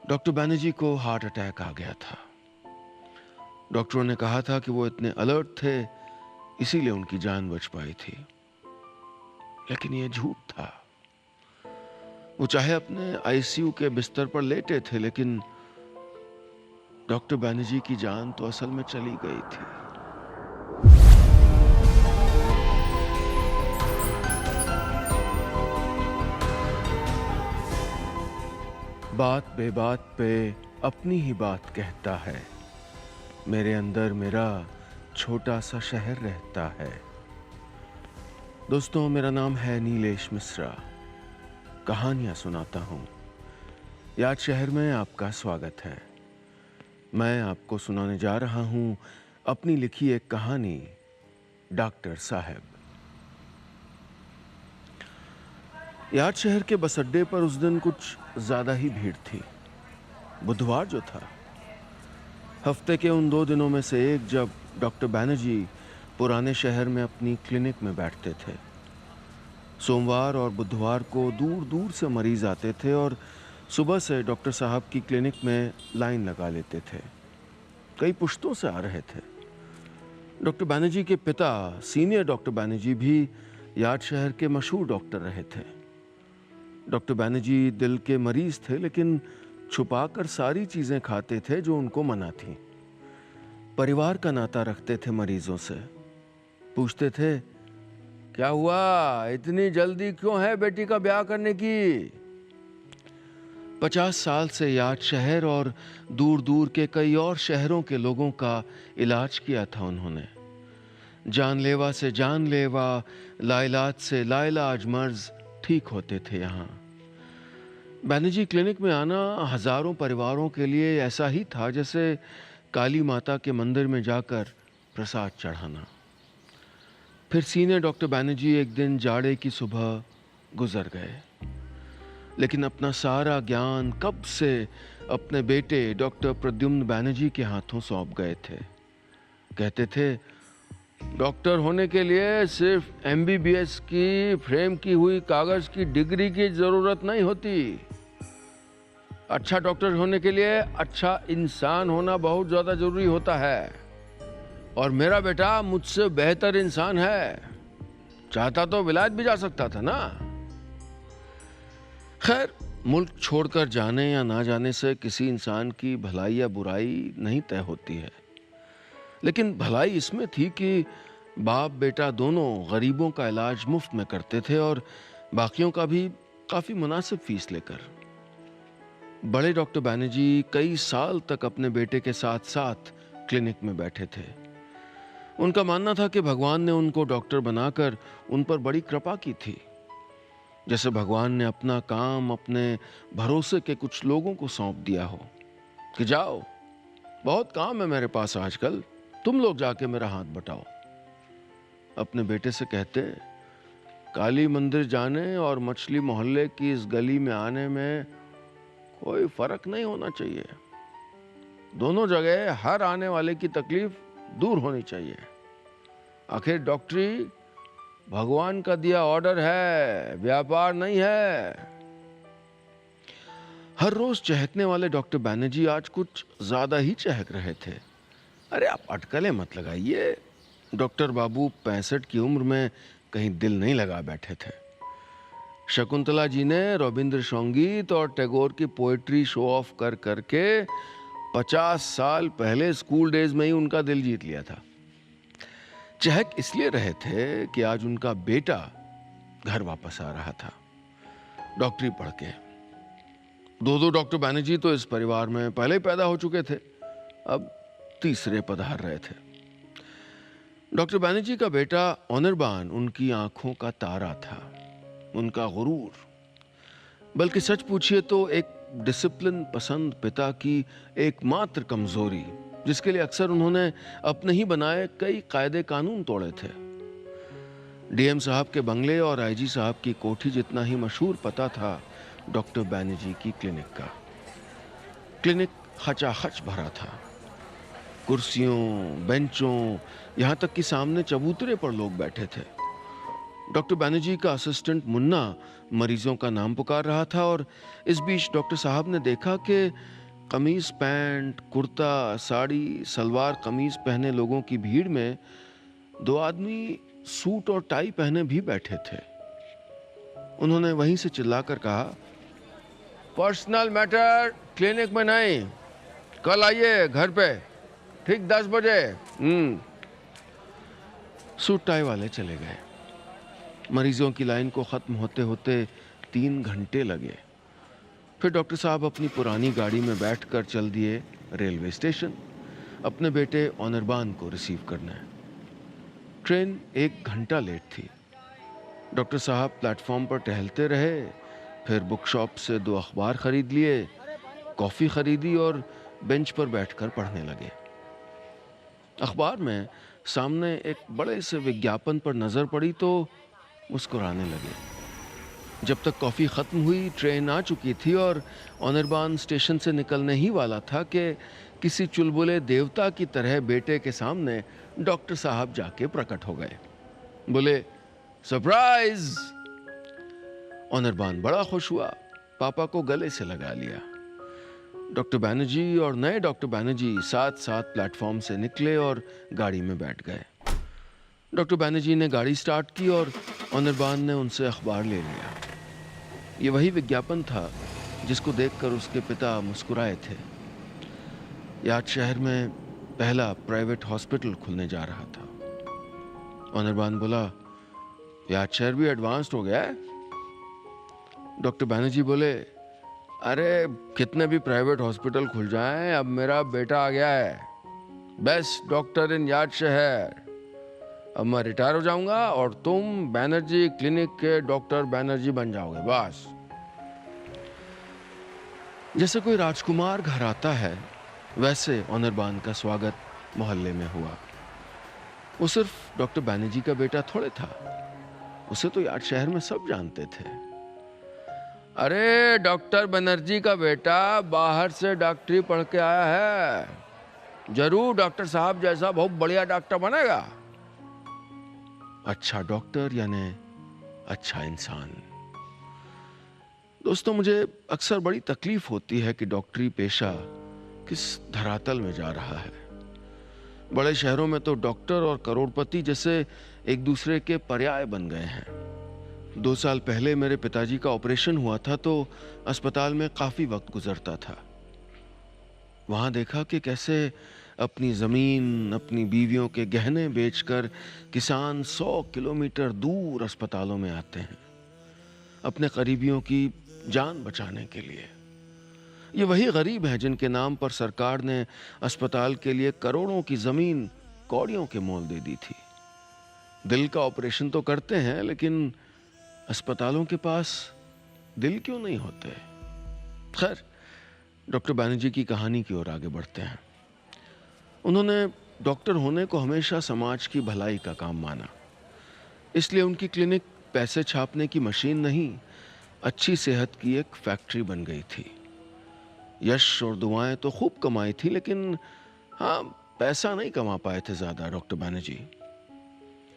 Doctor Banerjee को heart attack आ गया था। डॉक्टरों ने कहा था कि वो इतने अलर्ट थे, इसीलिए उनकी जान बच पाई थी। लेकिन ये झूठ था। वो चाहे अपने आईसीयू के बिस्तर पर लेटे थे, लेकिन डॉक्टर बैनर्जी की जान तो असल में चली गई थी। बात बेबात पे अपनी ही बात कहता है, मेरे अंदर मेरा छोटा सा शहर रहता है। दोस्तों, मेरा नाम है नीलेश मिश्रा। कहानियां सुनाता हूं। याद शहर में आपका स्वागत है। मैं आपको सुनाने जा रहा हूं अपनी लिखी एक कहानी, डॉक्टर साहब। याद शहर के बस अड्डे पर उस दिन कुछ ज्यादा ही भीड़ थी। बुधवार जो था, हफ्ते के उन 2 दिनों में से एक, जब डॉक्टर बैनर्जी पुराने शहर में अपनी क्लिनिक में बैठते थे। सोमवार और बुधवार को दूर दूर से मरीज आते थे और सुबह से डॉक्टर साहब की क्लिनिक में लाइन लगा लेते थे। कई पुश्तों से आ रहे थे। डॉक्टर बैनर्जी के पिता सीनियर डॉक्टर बैनर्जी भी याद शहर के मशहूर डॉक्टर रहे थे। डॉक्टर बैनर्जी दिल के मरीज थे, लेकिन छुपाकर सारी चीजें खाते थे जो उनको मना थी। परिवार का नाता रखते थे मरीजों से। पूछते थे, क्या हुआ, इतनी जल्दी क्यों है बेटी का ब्याह करने की? 50 साल से याद शहर और दूर दूर के कई और शहरों के लोगों का इलाज किया था उन्होंने। जानलेवा से जानलेवा, लाइलाज से लाइलाज मर्ज ठीक होते थे यहाँ। बैनर्जी क्लिनिक में आना हजारों परिवारों के लिए ऐसा ही था जैसे काली माता के मंदिर में जाकर प्रसाद चढ़ाना। फिर सीनियर डॉक्टर बैनर्जी एक दिन जाड़े की सुबह गुजर गए, लेकिन अपना सारा ज्ञान कब से अपने बेटे डॉक्टर प्रद्युम्न बैनर्जी के हाथों सौंप गए थे। कहते थे, डॉक्टर होने के लिए सिर्फ एमबीबीएस की फ्रेम की हुई कागज की डिग्री की जरूरत नहीं होती। अच्छा डॉक्टर होने के लिए अच्छा इंसान होना बहुत ज्यादा जरूरी होता है। और मेरा बेटा मुझसे बेहतर इंसान है। चाहता तो विलायत भी जा सकता था ना। खैर, मुल्क छोड़कर जाने या ना जाने से किसी इंसान की भलाई या बुराई नहीं तय होती है। लेकिन भलाई इसमें थी कि बाप बेटा दोनों गरीबों का इलाज मुफ्त में करते थे, और बाकियों का भी काफी मुनासिब फीस लेकर। बड़े डॉक्टर बैनर्जी कई साल तक अपने बेटे के साथ साथ क्लिनिक में बैठे थे। उनका मानना था कि भगवान ने उनको डॉक्टर बनाकर उन पर बड़ी कृपा की थी। जैसे भगवान ने अपना काम अपने भरोसे के कुछ लोगों को सौंप दिया हो कि जाओ, बहुत काम है मेरे पास आजकल, तुम लोग जाके मेरा हाथ बटाओ। अपने बेटे से कहते, काली मंदिर जाने और मछली मोहल्ले की इस गली में आने में कोई फर्क नहीं होना चाहिए। दोनों जगह हर आने वाले की तकलीफ दूर होनी चाहिए। आखिर डॉक्टरी भगवान का दिया ऑर्डर है, व्यापार नहीं है। हर रोज चहकने वाले डॉक्टर बैनर्जी आज कुछ ज्यादा ही चहक रहे थे। अरे आप अटकलें मत लगाइए। डॉक्टर बाबू 65 की उम्र में कहीं दिल नहीं लगा बैठे थे। शकुंतला जी ने रविंद्र संगीत और टैगोर की पोएट्री शो ऑफ कर करके 50 साल पहले स्कूल डेज में ही उनका दिल जीत लिया था। चहक इसलिए रहे थे कि आज उनका बेटा घर वापस आ रहा था डॉक्टरी पढ़ के। दो डॉक्टर बैनर्जी तो इस परिवार में पहले ही पैदा हो चुके थे, अब तीसरे पधार रहे थे। डॉक्टर बैनर्जी का बेटा ऑनरबान उनकी आंखों का तारा था, उनका गुरूर। बल्कि सच पूछिए तो एक डिसिप्लिन पसंद पिता की एकमात्र कमजोरी, जिसके लिए अक्सर उन्होंने अपने ही बनाए कई कायदे कानून तोड़े थे। डीएम साहब के बंगले और आईजी साहब की कोठी जितना ही मशहूर पता था डॉक्टर बैनर्जी की क्लिनिक का। क्लिनिक खचाखच भरा था। कुर्सियों, बेंचों, यहां तक कि सामने चबूतरे पर लोग बैठे थे। डॉक्टर बैनर्जी का असिस्टेंट मुन्ना मरीजों का नाम पुकार रहा था और इस बीच डॉक्टर साहब ने देखा कि कमीज पैंट, कुर्ता, साड़ी, सलवार कमीज पहने लोगों की भीड़ में दो आदमी सूट और टाई पहने भी बैठे थे। उन्होंने वहीं से चिल्लाकर कहा, पर्सनल मैटर क्लिनिक में नहीं, कल आइए घर पे ठीक 10 बजे। सूट टाई वाले चले गए। मरीजों की लाइन को खत्म होते होते 3 घंटे लगे। फिर डॉक्टर साहब अपनी पुरानी गाड़ी में बैठकर चल दिए रेलवे स्टेशन, अपने बेटे ऑनरबान को रिसीव करने। ट्रेन 1 घंटा लेट थी। डॉक्टर साहब प्लेटफॉर्म पर टहलते रहे, फिर बुक शॉप से 2 अखबार खरीद लिए, कॉफ़ी खरीदी और बेंच पर बैठकर पढ़ने लगे। अखबार में सामने एक बड़े से विज्ञापन पर नज़र पड़ी तो मुस्कुराने लगे। जब तक कॉफ़ी ख़त्म हुई, ट्रेन आ चुकी थी और ऑनरबान स्टेशन से निकलने ही वाला था कि किसी चुलबुले देवता की तरह बेटे के सामने डॉक्टर साहब जाके प्रकट हो गए। बोले, सरप्राइज! ऑनरबान बड़ा खुश हुआ, पापा को गले से लगा लिया। डॉक्टर बैनर्जी और नए डॉक्टर बैनर्जी साथ साथ प्लेटफॉर्म से निकले और गाड़ी में बैठ गए। डॉक्टर बैनर्जी ने गाड़ी स्टार्ट की और ऑनरबान ने उनसे अखबार ले लिया। ये वही विज्ञापन था जिसको देखकर उसके पिता मुस्कुराए थे। याद शहर में पहला प्राइवेट हॉस्पिटल खुलने जा रहा था। ऑनरबान बोला, याद शहर भी एडवांस्ड हो गया है? डॉक्टर बैनर्जी बोले, अरे कितने भी प्राइवेट हॉस्पिटल खुल जाएं, अब मेरा बेटा आ गया है, बेस्ट डॉक्टर इन याद शहर। अब मैं रिटायर हो जाऊंगा और तुम बैनर्जी क्लिनिक के डॉक्टर बैनर्जी बन जाओगे, बस। जैसे कोई राजकुमार घर आता है, वैसे ऑनरबान का स्वागत मोहल्ले में हुआ। वो सिर्फ डॉक्टर बैनर्जी का बेटा थोड़े था, उसे तो याद शहर में सब जानते थे। अरे डॉक्टर बनर्जी का बेटा बाहर से डॉक्टरी पढ़ के आया है, जरूर डॉक्टर साहब जैसा बहुत बढ़िया डॉक्टर बनेगा। अच्छा डॉक्टर यानी अच्छा इंसान। दोस्तों, मुझे अक्सर बड़ी तकलीफ होती है कि डॉक्टरी पेशा किस धरातल में जा रहा है। बड़े शहरों में तो डॉक्टर और करोड़पति जैसे एक दूसरे के पर्याय बन गए हैं। 2 साल पहले मेरे पिताजी का ऑपरेशन हुआ था तो अस्पताल में काफी वक्त गुजरता था। वहां देखा कि कैसे अपनी जमीन, अपनी बीवियों के गहने बेचकर किसान 100 किलोमीटर दूर अस्पतालों में आते हैं अपने करीबियों की जान बचाने के लिए। ये वही गरीब हैं जिनके नाम पर सरकार ने अस्पताल के लिए करोड़ों की जमीन कौड़ियों के मोल दे दी थी। दिल का ऑपरेशन तो करते हैं, लेकिन अस्पतालों के पास दिल क्यों नहीं होते? खैर, डॉक्टर बैनर्जी की कहानी की ओर आगे बढ़ते हैं। उन्होंने डॉक्टर होने को हमेशा समाज की भलाई का काम माना, इसलिए उनकी क्लिनिक पैसे छापने की मशीन नहीं, अच्छी सेहत की एक फैक्ट्री बन गई थी। यश और दुआएं तो खूब कमाई थी, लेकिन हाँ, पैसा नहीं कमा पाए थे ज्यादा डॉक्टर बैनर्जी।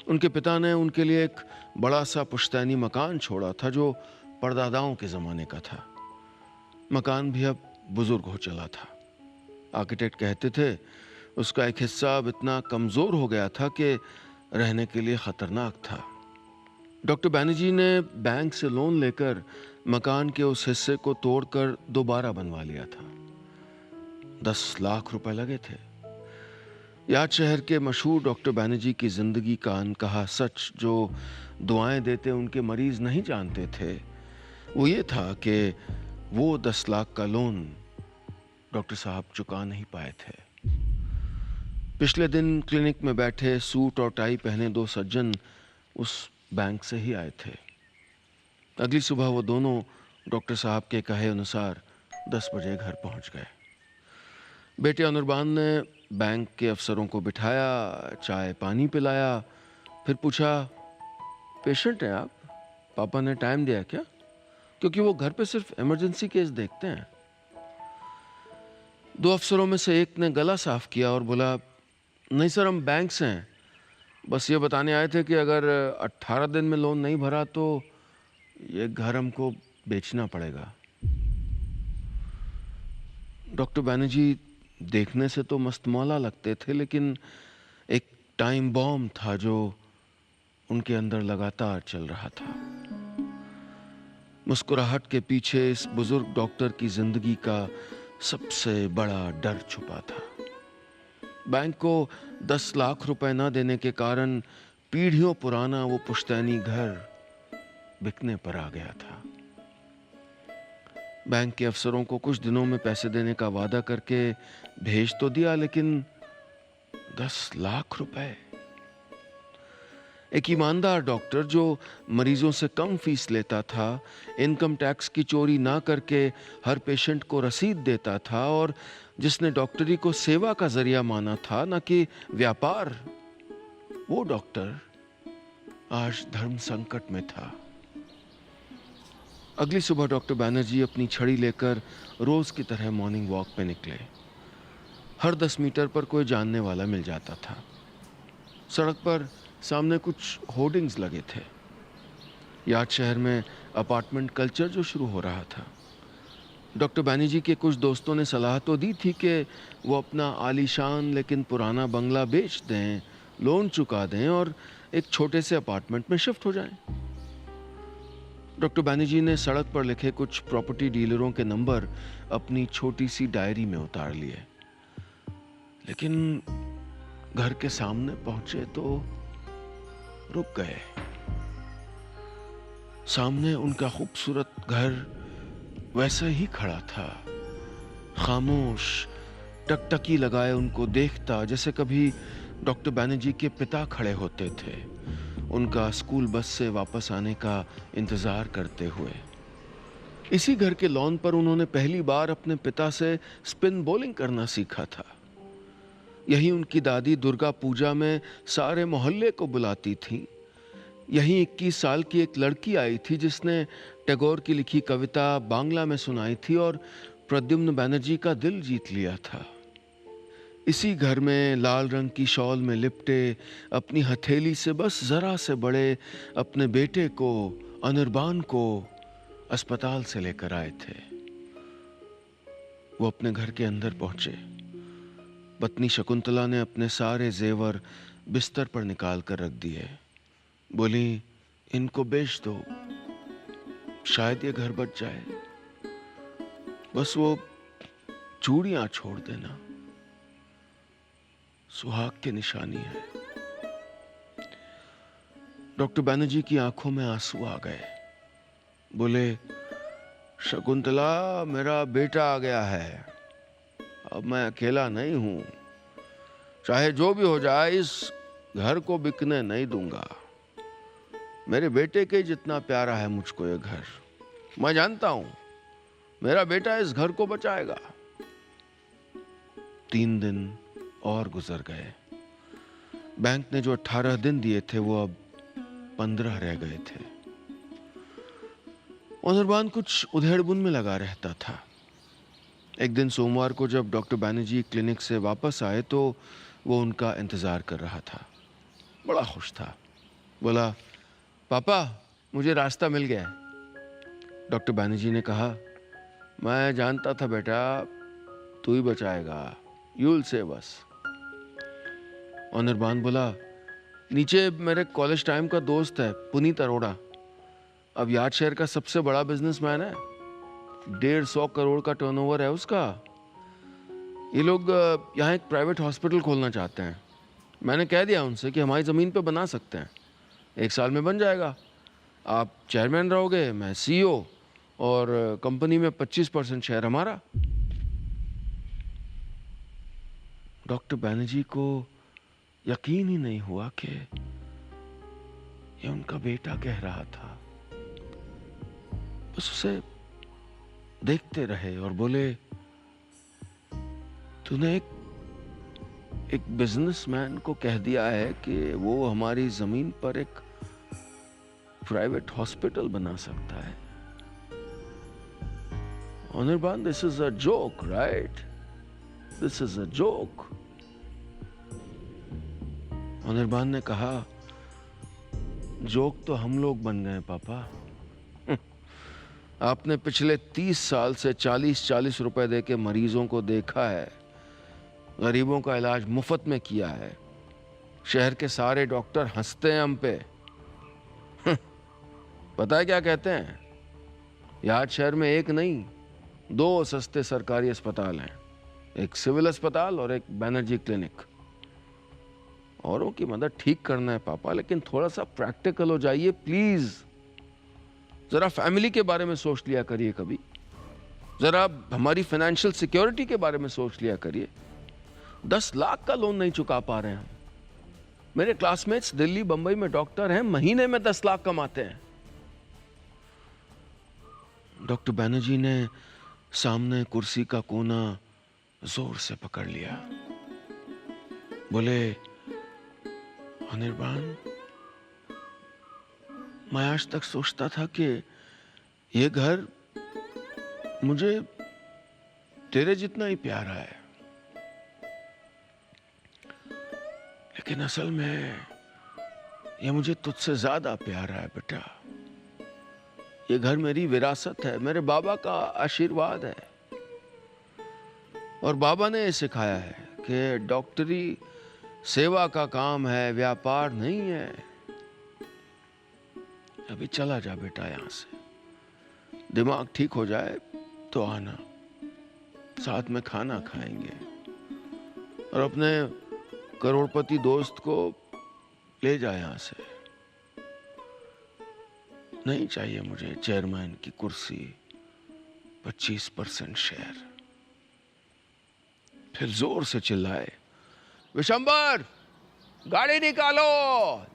उनके पिता ने उनके लिए एक बड़ा सा पुश्तैनी मकान छोड़ा था जो परदादाओं के ज़माने का था। मकान भी अब बुजुर्ग हो चला था। आर्किटेक्ट कहते थे उसका एक हिस्सा अब इतना कमज़ोर हो गया था कि रहने के लिए ख़तरनाक था। डॉक्टर बैनर्जी ने बैंक से लोन लेकर मकान के उस हिस्से को तोड़कर दोबारा बनवा लिया था। 10 लाख रुपए लगे थे। याद शहर के मशहूर डॉक्टर बैनर्जी की जिंदगी का अनकहा सच जो दुआएं देते उनके मरीज नहीं जानते थे, वो ये था कि वो 10 लाख का लोन डॉक्टर साहब चुका नहीं पाए थे। पिछले दिन क्लिनिक में बैठे सूट और टाई पहने 2 सज्जन उस बैंक से ही आए थे। अगली सुबह वो दोनों डॉक्टर साहब के कहे अनुसार 10 बजे घर पहुंच गए। बेटे अनुरबान ने बैंक के अफसरों को बिठाया, चाय पानी पिलाया, फिर पूछा, पेशेंट हैं आप? पापा ने टाइम दिया क्या? क्योंकि वो घर पे सिर्फ इमरजेंसी केस देखते हैं। 2 अफसरों में से एक ने गला साफ किया और बोला, नहीं सर, हम बैंक से हैं, बस ये बताने आए थे कि अगर 18 दिन में लोन नहीं भरा तो ये घर हमको बेचना पड़ेगा। डॉक्टर बैनर्जी देखने से तो मस्तमौला लगते थे, लेकिन एक टाइम बॉम्ब था जो उनके अंदर लगातार चल रहा था। मुस्कुराहट के पीछे इस बुजुर्ग डॉक्टर की जिंदगी का सबसे बड़ा डर छुपा था। बैंक को 10 लाख रुपए न देने के कारण पीढ़ियों पुराना वो पुश्तैनी घर बिकने पर आ गया था। बैंक के अफसरों को कुछ दिनों में पैसे देने का वादा करके भेज तो दिया, लेकिन 10 लाख रुपए। एक ईमानदार डॉक्टर जो मरीजों से कम फीस लेता था, इनकम टैक्स की चोरी ना करके हर पेशेंट को रसीद देता था और जिसने डॉक्टरी को सेवा का जरिया माना था न कि व्यापार, वो डॉक्टर आज धर्म संकट में था। अगली सुबह डॉक्टर बैनर्जी अपनी छड़ी लेकर रोज की तरह मॉर्निंग वॉक पे निकले। हर 10 मीटर पर कोई जानने वाला मिल जाता था। सड़क पर सामने कुछ होर्डिंग्स लगे थे। याद शहर में अपार्टमेंट कल्चर जो शुरू हो रहा था। डॉक्टर बैनर्जी के कुछ दोस्तों ने सलाह तो दी थी कि वो अपना आलीशान लेकिन पुराना बंगला बेच दें, लोन चुका दें और एक छोटे से अपार्टमेंट में शिफ्ट हो जाएं। डॉक्टर बैनर्जी ने सड़क पर लिखे कुछ प्रॉपर्टी डीलरों के नंबर अपनी छोटी सी डायरी में उतार लिए, लेकिन घर के सामने पहुंचे तो रुक गए। सामने उनका खूबसूरत घर वैसा ही खड़ा था, खामोश, टकटकी लगाए उनको देखता जैसे कभी डॉक्टर बैनर्जी के पिता खड़े होते थे, उनका स्कूल बस से वापस आने का इंतजार करते हुए। इसी घर के लॉन पर उन्होंने पहली बार अपने पिता से स्पिन बॉलिंग करना सीखा था। यही उनकी दादी दुर्गा पूजा में सारे मोहल्ले को बुलाती थी। यही 21 साल की एक लड़की आई थी जिसने टैगोर की लिखी कविता बांग्ला में सुनाई थी और प्रद्युम्न बैनर्जी का दिल जीत लिया था। इसी घर में लाल रंग की शॉल में लिपटे अपनी हथेली से बस जरा से बड़े अपने बेटे को, अनिर्बान को अस्पताल से लेकर आए थे। वो अपने घर के अंदर पहुंचे। पत्नी शकुंतला ने अपने सारे जेवर बिस्तर पर निकाल कर रख दिए। बोली, इनको बेच दो, शायद ये घर बच जाए। बस वो चूड़ियां छोड़ देना, सुहाग की निशानी है। डॉक्टर बैनर्जी की आंखों में आंसू आ गए। बोले, शकुंतला, मेरा बेटा आ गया है, अब मैं अकेला नहीं हूं। चाहे जो भी हो जाए, इस घर को बिकने नहीं दूंगा। मेरे बेटे के जितना प्यारा है मुझको ये घर। मैं जानता हूं मेरा बेटा इस घर को बचाएगा। 3 दिन और गुजर गए। बैंक ने जो 18 दिन दिए थे वो अब 15 रह गए थे। अनिर्बान कुछ उधेड़बुन में लगा रहता था। एक दिन सोमवार को जब डॉक्टर बैनर्जी क्लिनिक से वापस आए तो वो उनका इंतजार कर रहा था। बड़ा खुश था। बोला, पापा, मुझे रास्ता मिल गया है। डॉक्टर बैनर्जी ने कहा, मैं जानता था बेटा, तू ही बचाएगा, you will save us. Anirban बोला, नीचे मेरे कॉलेज टाइम का दोस्त है पुनीत अरोड़ा, अब याद शहर का सबसे बड़ा बिजनेसमैन है। 150 करोड़ का टर्नओवर है उसका। ये लोग यहाँ एक प्राइवेट हॉस्पिटल खोलना चाहते हैं। मैंने कह दिया उनसे कि हमारी ज़मीन पे बना सकते हैं, 1 साल में बन जाएगा। आप चेयरमैन रहोगे, मैं CEO, और कंपनी में 25% शेयर हमारा। डॉक्टर बैनर्जी को यकीन ही नहीं हुआ कि ये उनका बेटा कह रहा था। बस उसे देखते रहे और बोले, तूने एक बिजनेसमैन को कह दिया है कि वो हमारी जमीन पर एक प्राइवेट हॉस्पिटल बना सकता है। Anirban, this is a joke, right? This is a joke. Anirban ने कहा, जोक तो हम लोग बन गए पापा। आपने पिछले 30 साल से 40-40 रुपए दे के मरीजों को देखा है, गरीबों का इलाज मुफ्त में किया है। शहर के सारे डॉक्टर हंसते हैं हम पे। पता है क्या कहते हैं? याद शहर में एक नहीं, 2 सस्ते सरकारी अस्पताल हैं, एक सिविल अस्पताल और एक बैनर्जी क्लिनिक। औरों की मदद ठीक करना है पापा, लेकिन थोड़ा सा प्रैक्टिकल हो जाइए प्लीज। जरा फैमिली के बारे में सोच लिया करिए कभी। जरा हमारी फाइनेंशियल सिक्योरिटी के बारे में सोच लिया करिए। 10 लाख का लोन नहीं चुका पा रहे हैं हम। मेरे क्लासमेट्स दिल्ली बंबई में डॉक्टर हैं, महीने में 10 लाख कमाते हैं। डॉक्टर बैनर्जी ने सामने कुर्सी का कोना जोर से पकड़ लिया। बोले, अनिर्बान, मैं आज तक सोचता था कि ये घर मुझे तेरे जितना ही प्यारा है, लेकिन असल में ये मुझे तुझसे ज्यादा प्यारा है बेटा। ये घर मेरी विरासत है, मेरे बाबा का आशीर्वाद है। और बाबा ने सिखाया है कि डॉक्टरी सेवा का काम है, व्यापार नहीं है। अभी चला जा बेटा यहां से, दिमाग ठीक हो जाए तो आना, साथ में खाना खाएंगे। और अपने करोड़पति दोस्त को ले जा यहां से। नहीं चाहिए मुझे चेयरमैन की कुर्सी, 25% शेयर। फिर जोर से चिल्लाए, विशंबर, गाड़ी निकालो,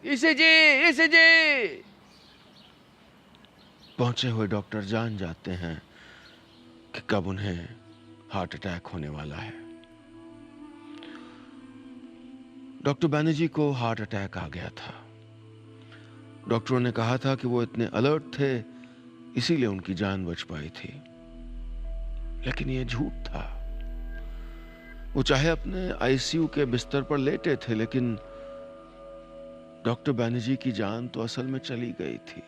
ईसीजी, ईसीजी। पहुंचे हुए डॉक्टर जान जाते हैं कि कब उन्हें हार्ट अटैक होने वाला है। डॉक्टर बैनर्जी को हार्ट अटैक आ गया था। डॉक्टरों ने कहा था कि वो इतने अलर्ट थे, इसीलिए उनकी जान बच पाई थी। लेकिन ये झूठ था। वो चाहे अपने आईसीयू के बिस्तर पर लेटे थे, लेकिन डॉक्टर बैनर्जी की जान तो असल में चली गई थी।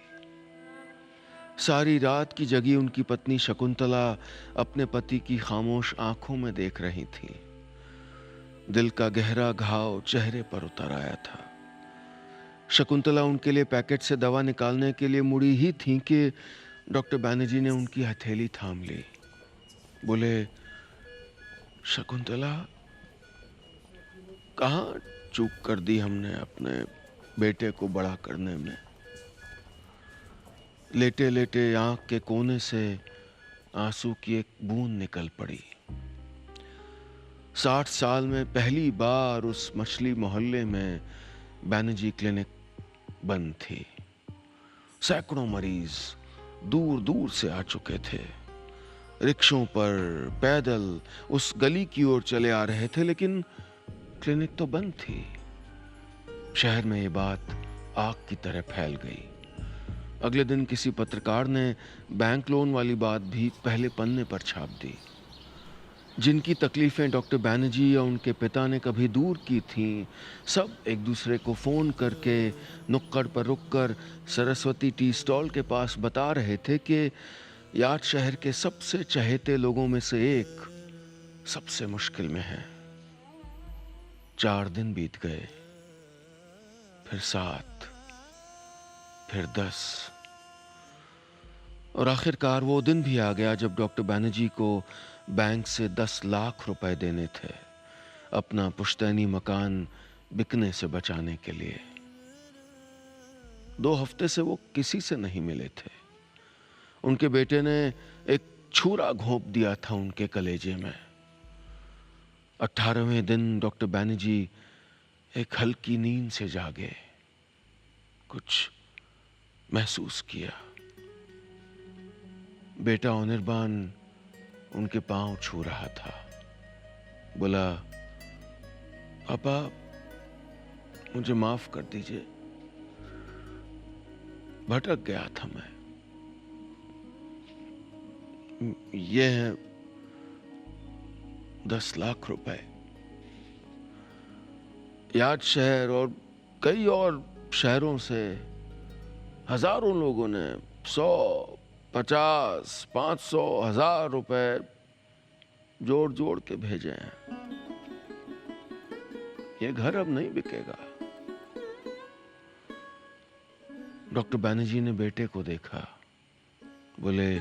सारी रात की जगी उनकी पत्नी शकुंतला अपने पति की खामोश आंखों में देख रही थी। दिल का गहरा घाव चेहरे पर उतर आया था। शकुंतला उनके लिए पैकेट से दवा निकालने के लिए मुड़ी ही थी कि डॉक्टर बैनर्जी ने उनकी हथेली थाम ली। बोले, शकुंतला, कहां चूक कर दी हमने अपने बेटे को बड़ा करने में। लेटे लेटे आंख के कोने से आंसू की एक बूंद निकल पड़ी। 60 साल में पहली बार उस मछली मोहल्ले में बैनर्जी क्लिनिक बंद थी। सैकड़ों मरीज दूर दूर से आ चुके थे। रिक्शों पर, पैदल उस गली की ओर चले आ रहे थे, लेकिन क्लिनिक तो बंद थी। शहर में ये बात आग की तरह फैल गई। अगले दिन किसी पत्रकार ने बैंक लोन वाली बात भी पहले पन्ने पर छाप दी। जिनकी तकलीफें डॉक्टर बैनर्जी या उनके पिता ने कभी दूर की थीं, सब एक दूसरे को फोन करके नुक्कड़ पर रुककर सरस्वती टी स्टॉल के पास बता रहे थे कि याद शहर के सबसे चहेते लोगों में से एक सबसे मुश्किल में है। 4 दिन बीत गए, फिर 7, फिर 10, और आखिरकार वो दिन भी आ गया जब डॉक्टर बैनर्जी को बैंक से 10 लाख रुपए देने थे, अपना पुश्तैनी मकान बिकने से बचाने के लिए। 2 हफ्ते से वो किसी से नहीं मिले थे। उनके बेटे ने एक छुरा घोंप दिया था उनके कलेजे में। 18वें दिन डॉक्टर बैनर्जी एक हल्की नींद से जागे। कुछ महसूस किया। बेटा अनिर्बान उनके पांव छू रहा था। बोला, पापा, मुझे माफ कर दीजिए, भटक गया था मैं। ये है 10 लाख रुपए। याद शहर और कई और शहरों से हजारों लोगों ने 100, 50, 500, 1000 रुपए जोड़ जोड़ के भेजे हैं। ये घर अब नहीं बिकेगा। डॉक्टर बैनर्जी ने बेटे को देखा, बोले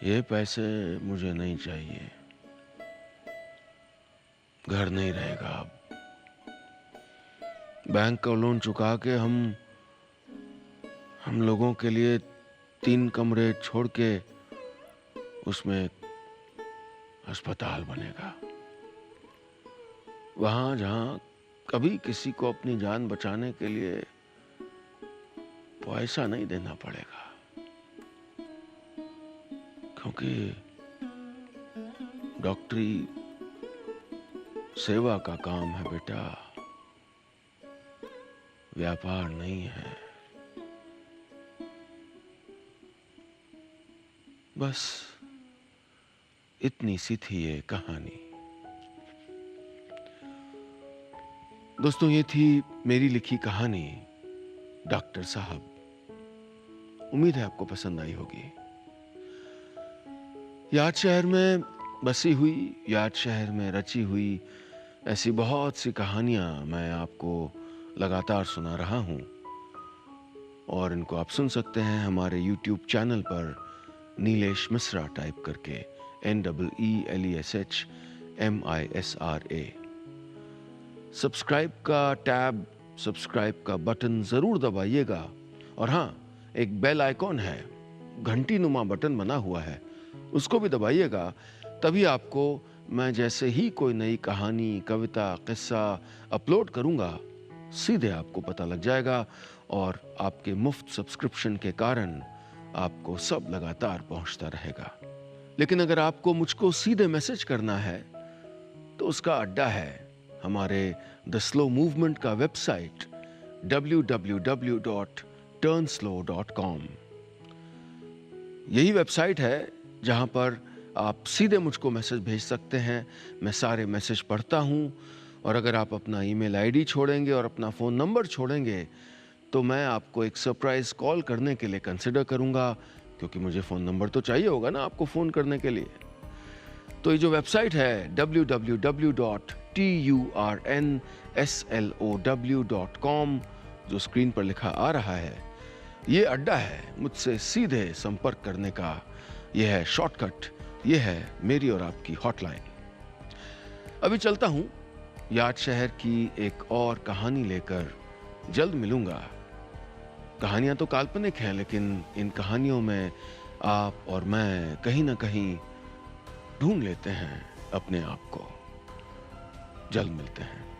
ये पैसे मुझे नहीं चाहिए, घर नहीं रहेगा अब। बैंक का लोन चुका के हम लोगों के लिए 3 कमरे छोड़ के उसमें अस्पताल बनेगा, वहां जहां कभी किसी को अपनी जान बचाने के लिए पैसा नहीं देना पड़ेगा, क्योंकि डॉक्टरी सेवा का काम है बेटा, व्यापार नहीं है। बस इतनी सी थी ये कहानी। दोस्तों, ये थी मेरी लिखी कहानी डॉक्टर साहब। उम्मीद है आपको पसंद आई होगी। याद शहर में बसी हुई, याद शहर में रची हुई ऐसी बहुत सी कहानियां मैं आपको लगातार सुना रहा हूं, और इनको आप सुन सकते हैं हमारे YouTube चैनल पर नीलेश मिश्रा टाइप करके, NEELESHMISRA। सब्सक्राइब का टैब, सब्सक्राइब का बटन जरूर दबाइएगा, और हाँ, एक बेल आइकॉन है, घंटी नुमा बटन बना हुआ है, उसको भी दबाइएगा। तभी आपको मैं जैसे ही कोई नई कहानी, कविता, किस्सा अपलोड करूंगा, सीधे आपको पता लग जाएगा, और आपके मुफ्त सब्सक्रिप्शन के कारण आपको सब लगातार पहुंचता रहेगा। लेकिन अगर आपको मुझको सीधे मैसेज करना है तो उसका अड्डा है हमारे द स्लो मूवमेंट का वेबसाइट www.turnslow.com। यही वेबसाइट है जहां पर आप सीधे मुझको मैसेज भेज सकते हैं। मैं सारे मैसेज पढ़ता हूं, और अगर आप अपना ईमेल आईडी छोड़ेंगे और अपना फ़ोन नंबर छोड़ेंगे तो मैं आपको एक सरप्राइज कॉल करने के लिए कंसिडर करूंगा, क्योंकि मुझे फ़ोन नंबर तो चाहिए होगा ना आपको फ़ोन करने के लिए। तो ये जो वेबसाइट है www.turnslow.com, जो स्क्रीन पर लिखा आ रहा है, ये अड्डा है मुझसे सीधे संपर्क करने का। ये है शॉर्टकट, ये है मेरी और आपकी हॉटलाइन। अभी चलता हूं, याद शहर की एक और कहानी लेकर जल्द मिलूंगा। कहानियां तो काल्पनिक हैं, लेकिन इन कहानियों में आप और मैं कहीं ना कहीं ढूंढ लेते हैं अपने आप को। जल्द मिलते हैं।